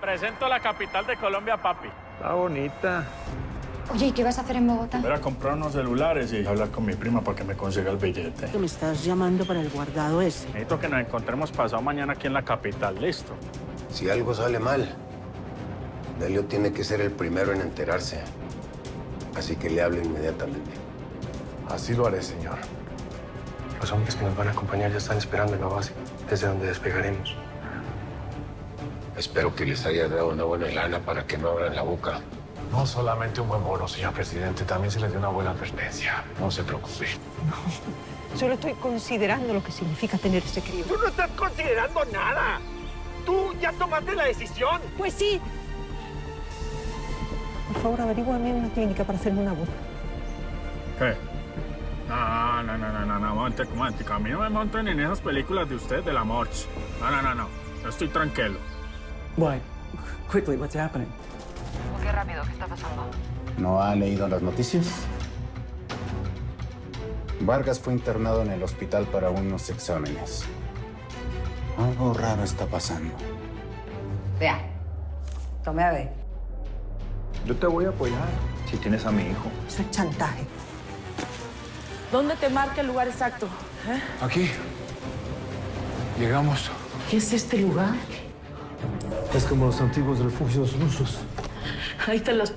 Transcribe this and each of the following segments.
Presento la capital de Colombia, papi. Está bonita. Oye, ¿y qué vas a hacer en Bogotá? Voy a comprar unos celulares y hablar con mi prima para que me consiga el billete. Me estás llamando para el guardado ese. Necesito que nos encontremos pasado mañana aquí en la capital, ¿listo? Si algo sale mal, Delio tiene que ser el primero en enterarse. Así que le hablo inmediatamente. Así lo haré, señor. Los hombres que nos van a acompañar ya están esperando en la base, desde donde despegaremos. Espero que les haya dado una buena lana para que no abran la boca. No solamente un buen bono, señor presidente, también se les dio una buena advertencia. No se preocupe. Solo estoy considerando lo que significa tener ese crío. ¡Tú no estás considerando nada! ¡Tú ya tomaste la decisión! Pues sí. Por favor, averíguame una clínica para hacerme una aborto. ¿Qué? No, momentico. A mí no me montan en esas películas de usted, de la Morch. No. Yo estoy tranquilo. Why? Quickly, what's happening? Qué rápido, ¿qué está pasando? ¿No ha leído las noticias? Vargas fue internado en el hospital para unos exámenes. Algo raro está pasando. Vea, tome a ver. Yo te voy a apoyar si tienes a mi hijo. Eso es chantaje. ¿Dónde te marca el lugar exacto? Aquí. Llegamos. ¿Qué es este lugar? Es como los antiguos refugios rusos. Ahí están las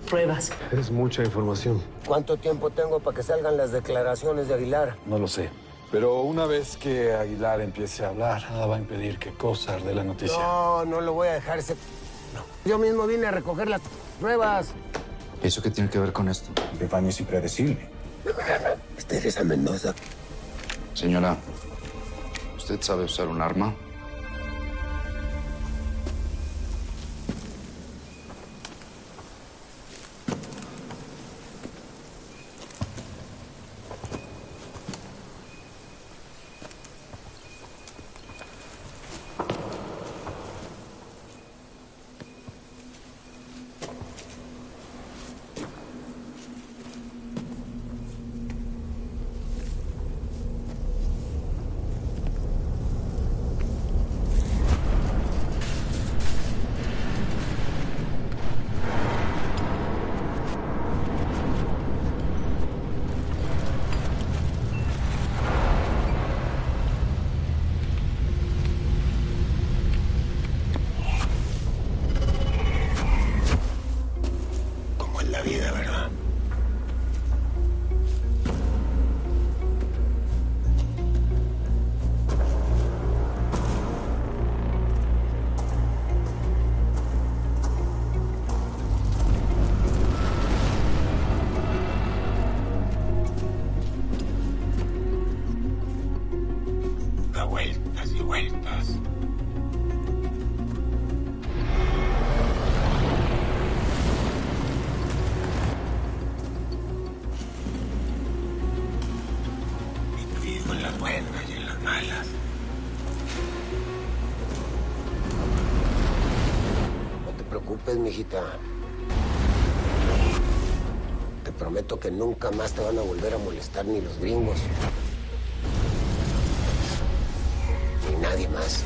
pruebas. Es mucha información. ¿Cuánto tiempo tengo para que salgan las declaraciones de Aguilar? No lo sé. Pero una vez que Aguilar empiece a hablar, nada va a impedir que Cosar dé la noticia. No lo voy a dejar ese... No. Yo mismo vine a recoger las pruebas. ¿Eso qué tiene que ver con esto? Epifanio es impredecible. Teresa Mendoza. Señora, ¿usted sabe usar un arma? Como en la vida, ¿verdad? Da vueltas y vueltas. Vivo en las buenas y en las malas. No te preocupes, mijita. Te prometo que nunca más te van a volver a molestar ni los gringos. Ni nadie más.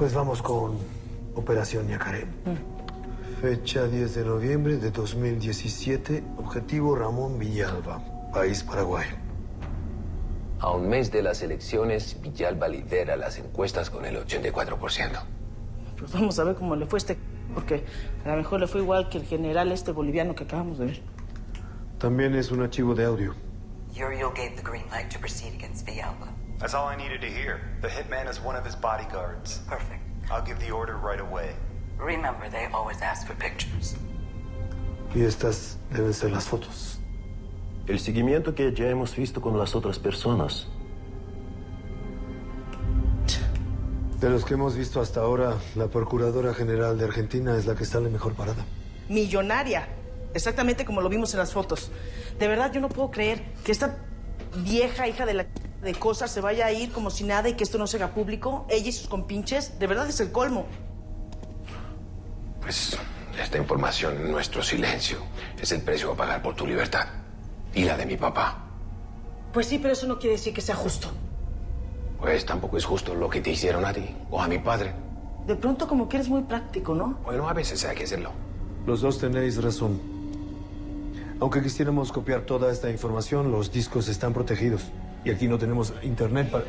Pues vamos con Operación Yacaré. Fecha 10 de noviembre de 2017. Objetivo Ramón Villalba, país Paraguay. A un mes de las elecciones, Villalba lidera las encuestas con el 84%. Pues vamos a ver cómo le fue porque a lo mejor le fue igual que el general boliviano que acabamos de ver. También es un archivo de audio. Uriel gave the green light to proceed against Villalba. That's all I needed to hear. The hitman is one of his bodyguards. Perfect. I'll give the order right away. Remember, they always ask for pictures. Y estas deben ser las fotos. El seguimiento que ya hemos visto con las otras personas. De los que hemos visto hasta ahora, la Procuradora General de Argentina es la que sale mejor parada. Millonaria. Exactamente como lo vimos en las fotos. De verdad, yo no puedo creer que esta vieja hija de cosas se vaya a ir como si nada y que esto no se haga público. Ella y sus compinches. De verdad es el colmo. Pues esta información, nuestro silencio, es el precio a pagar por tu libertad. Y la de mi papá. Pues sí, pero eso no quiere decir que sea justo. Pues tampoco es justo lo que te hicieron a ti o a mi padre. De pronto como que eres muy práctico, ¿no? Bueno, a veces hay que hacerlo. Los dos tenéis razón. Aunque quisiéramos copiar toda esta información, los discos están protegidos. Y aquí no tenemos internet para...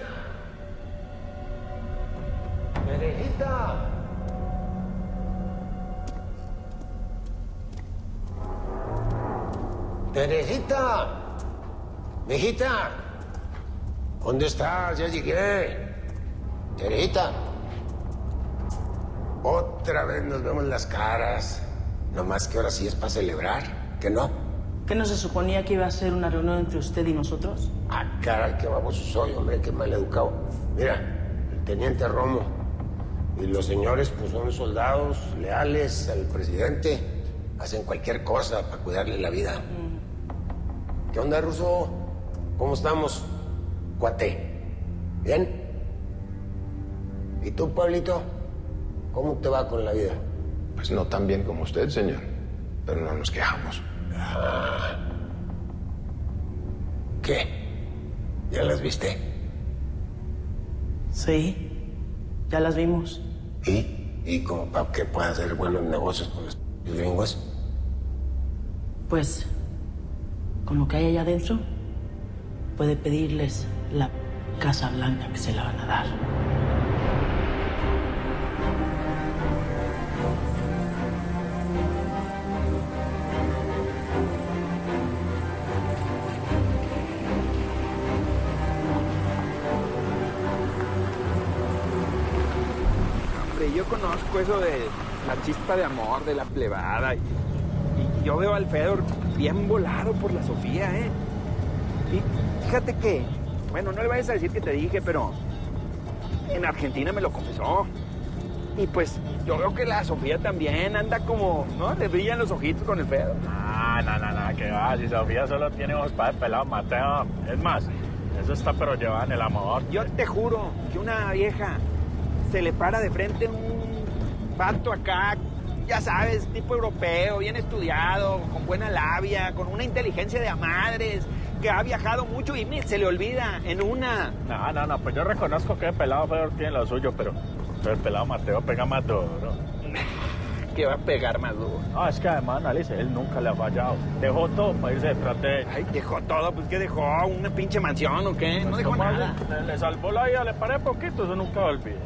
¡Perejita! ¡Perejita! ¡Mijita! ¿Dónde estás? Ya llegué. Terejita. Otra vez nos vemos las caras. Nomás que ahora sí es para celebrar, ¿que no? ¿Qué no se suponía que iba a ser una reunión entre usted y nosotros? Ah, caray, qué baboso soy, hombre, qué mal educado. Mira, el teniente Romo y los señores pues son soldados leales al presidente. Hacen cualquier cosa para cuidarle la vida. ¿Qué onda, Ruso? ¿Cómo estamos, cuate? ¿Bien? ¿Y tú, Pablito? ¿Cómo te va con la vida? Pues no tan bien como usted, señor. Pero no nos quejamos. ¿Qué? ¿Ya las viste? Sí, ya las vimos. ¿Y como para que pueda hacer buenos negocios con los gringos? Pues, con lo que hay allá adentro, puede pedirles la Casa Blanca que se la van a dar. Yo conozco eso de la chispa de amor, de la plebada. Y yo veo al Fedor bien volado por la Sofía, ¿eh? Y fíjate que, bueno, no le vayas a decir que te dije, pero en Argentina me lo confesó. Y pues yo veo que la Sofía también anda como, ¿no? Le brillan los ojitos con el Fedor. No, que va. Si Sofía solo tiene ojos para el pelado Mateo. Es más, eso está pero llevado en el amor. Yo te juro que una vieja se le para de frente un vato acá, ya sabes, tipo europeo, bien estudiado, con buena labia, con una inteligencia de a madres, que ha viajado mucho y se le olvida en una. No, pues yo reconozco que el pelado Fedor tiene lo suyo, pero el pelado Mateo pega más duro. ¿Qué va a pegar más duro? Es que además, analice, él nunca le ha fallado. Dejó todo para irse detrás de él. Ay, dejó todo, pues ¿qué dejó? ¿Una pinche mansión o qué? No dejó nada. Le salvó la vida, le paré poquito, eso nunca lo olvida.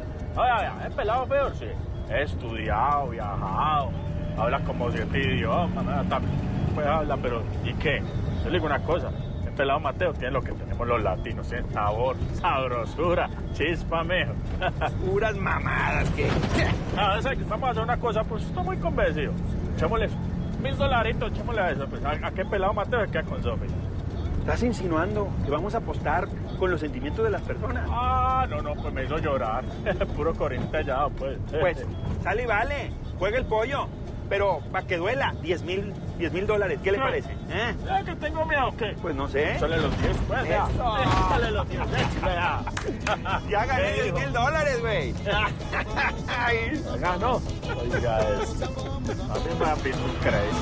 El pelado Fedor, sí. Estudiado, viajado, habla como 7 idiomas, ¿no? También pues habla, pero ¿y qué? Yo le digo una cosa, el pelado Mateo tiene lo que tenemos los latinos, tiene sabor, sabrosura, chispa, mijo. Puras mamadas, ¿qué? Vamos a hacer una cosa, pues estoy muy convencido. Echémosle $1,000, echémosle a eso, pues ¿a qué pelado Mateo se queda con Sofía? ¿Estás insinuando que vamos a apostar con los sentimientos de las personas? No, pues me hizo llorar. Puro corintellado, pues. Pues, sale y vale. Juega el pollo. Pero, para que duela, $10,000. ¿Qué le parece? ¿Que tengo miedo o qué? Pues no sé. Sale los 10, pues. Sale los 10, vea. Ya gané $10,000, güey. Ganó. Oiga, esto. A mí me han pedido un crédito.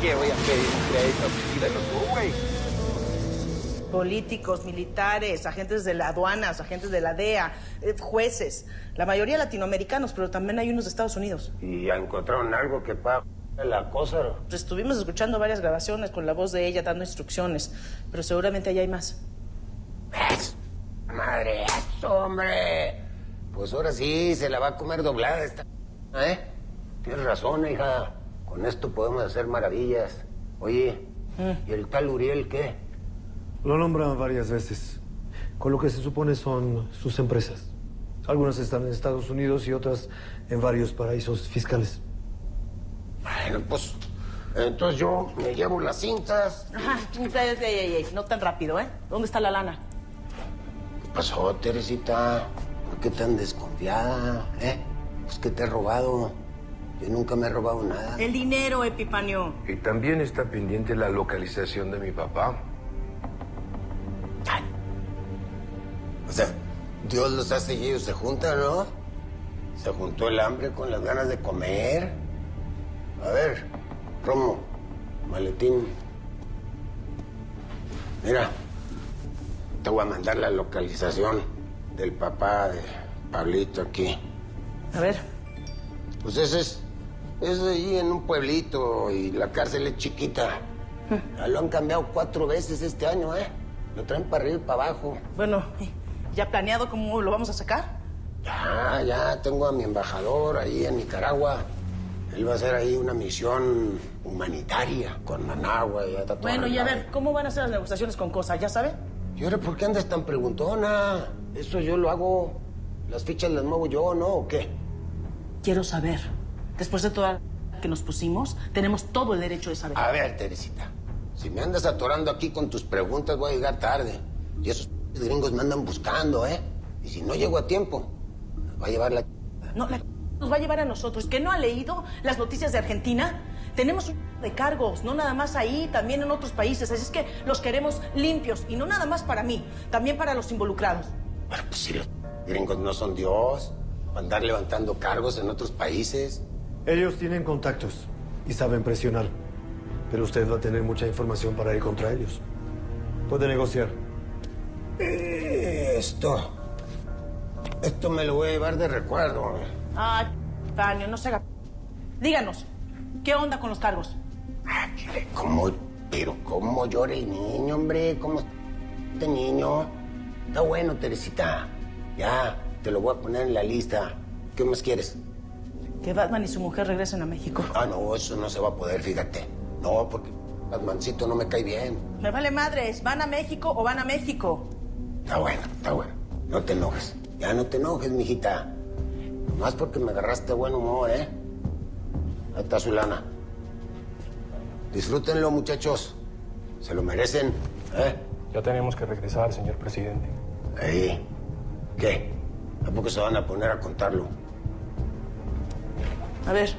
¿Qué voy a pedir un crédito? Pídelo tú, güey. políticos, militares, agentes de las aduanas, agentes de la DEA, jueces. La mayoría latinoamericanos, pero también hay unos de Estados Unidos. ¿Y ya encontraron algo que paga la cosa? Pues estuvimos escuchando varias grabaciones con la voz de ella dando instrucciones, pero seguramente allá hay más. Madre, eso, hombre. Pues ahora sí, se la va a comer doblada esta... ¿eh? Tienes razón, hija. Con esto podemos hacer maravillas. Oye, ¿y el tal Uriel qué? Lo nombran varias veces, con lo que se supone son sus empresas. Algunas están en Estados Unidos y otras en varios paraísos fiscales. Bueno, pues, entonces yo me llevo las cintas. Ajá, no tan rápido, ¿eh? ¿Dónde está la lana? ¿Qué pasó, Teresita? ¿Por qué tan desconfiada, eh? Pues que te he robado. Yo nunca me he robado nada. El dinero, Epifanio. Y también está pendiente la localización de mi papá. O sea, Dios los hace y ellos se juntan, ¿no? Se juntó el hambre con las ganas de comer. A ver, Romo, maletín. Mira, te voy a mandar la localización del papá de Pablito aquí. A ver. Pues ese es ahí en un pueblito y la cárcel es chiquita. Ya lo han cambiado 4 veces este año, ¿eh? Lo traen para arriba y para abajo. Bueno, ¿ya planeado cómo lo vamos a sacar? Ya tengo a mi embajador ahí en Nicaragua. Él va a hacer ahí una misión humanitaria con Managua y ya está todo. Bueno, y a arreglado. ver, ¿cómo van a ser las negociaciones con Cosa? ¿Ya sabe? ¿Y ahora por qué andas tan preguntona? Eso yo lo hago. Las fichas las muevo yo, ¿no? ¿O qué? Quiero saber. Después de toda la que nos pusimos, tenemos todo el derecho de saber. A ver, Teresita, si me andas atorando aquí con tus preguntas, voy a llegar tarde. Y esos gringos me andan buscando, ¿eh? Y si no llego a tiempo, me va a llevar la... No, nos va a llevar a nosotros. ¿Que no ha leído las noticias de Argentina? Tenemos un de cargos, no nada más ahí, también en otros países. Así es que los queremos limpios. Y no nada más para mí, también para los involucrados. Bueno, pues si los gringos no son Dios, para andar levantando cargos en otros países. Ellos tienen contactos y saben presionar, pero usted va a tener mucha información para ir contra ellos. Puede negociar. Esto me lo voy a llevar de recuerdo. Ay, Fanio, no se haga... Díganos, ¿qué onda con los cargos? ¿Cómo llora el niño, hombre? ¿Cómo este niño? Está bueno, Teresita. Ya, te lo voy a poner en la lista. ¿Qué más quieres? Que Batman y su mujer regresen a México. Ah, no, eso no se va a poder, fíjate. No, porque Batmancito no me cae bien. Me vale madres, ¿van a México o van a México? Está bueno. No te enojes. Ya no te enojes, mijita. Nomás porque me agarraste buen humor, ¿eh? Ahí está su lana. Disfrútenlo, muchachos. Se lo merecen, ¿eh? Ya tenemos que regresar, señor presidente. Ahí. ¿Qué? ¿A poco se van a poner a contarlo? A ver.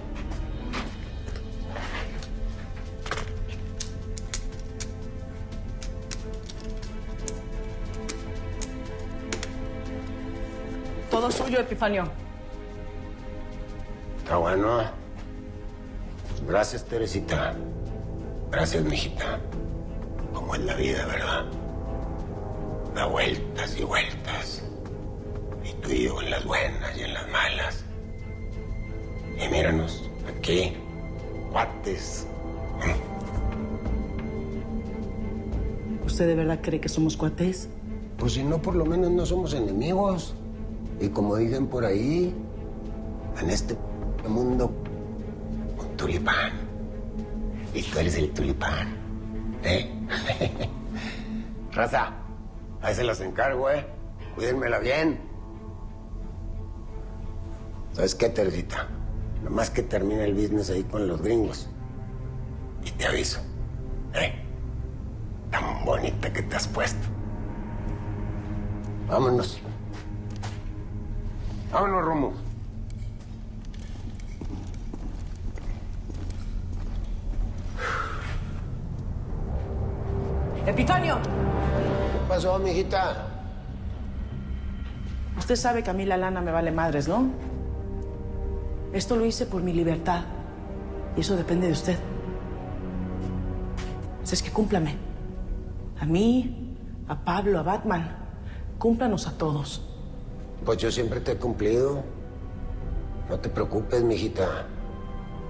Todo suyo, Epifanio. Está bueno. Gracias, Teresita. Gracias, mijita. Como es la vida, ¿verdad? Da vueltas y vueltas. Y tú y yo en las buenas y en las malas. Y míranos, aquí, cuates. ¿Usted de verdad cree que somos cuates? Pues si no, por lo menos no somos enemigos. Y como dicen por ahí, en este mundo, un tulipán. Y tú eres el tulipán, ¿eh? Raza, ahí se los encargo, ¿eh? Cuídenmela bien. ¿Sabes qué, Teresita? Nomás que termine el business ahí con los gringos. Y te aviso, ¿eh? Tan bonita que te has puesto. Vámonos. Vámonos, Romo. ¡Epifanio! ¿Qué pasó, mijita? Usted sabe que a mí la lana me vale madres, ¿no? Esto lo hice por mi libertad. Y eso depende de usted. Así es que cúmplame. A mí, a Pablo, a Batman. Cúmplanos a todos. Pues yo siempre te he cumplido. No te preocupes, mijita.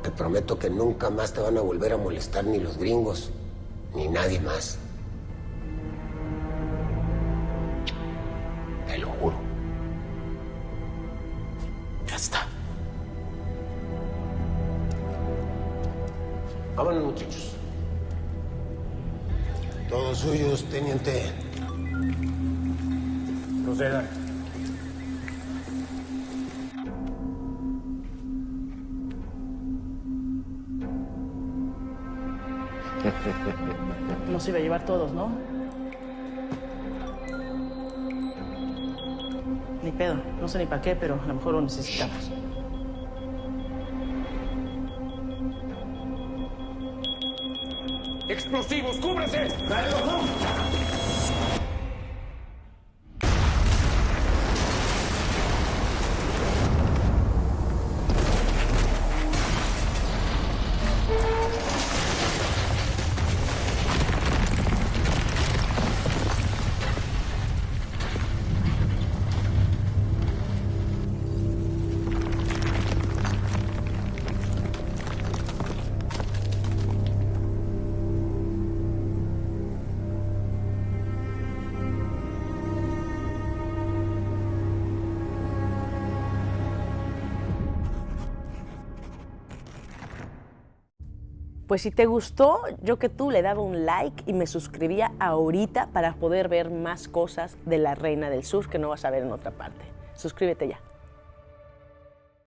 Te prometo que nunca más te van a volver a molestar ni los gringos, ni nadie más. Te lo juro. Ya está. Vámonos, muchachos. Todos suyos, teniente. Procedan. Nos iba a llevar todos, ¿no? Ni pedo. No sé ni para qué, pero a lo mejor lo necesitamos. ¡Explosivos! ¡Cúbrese! Pues si te gustó, yo que tú le daba un like y me suscribía ahorita para poder ver más cosas de La Reina del Sur que no vas a ver en otra parte. Suscríbete ya.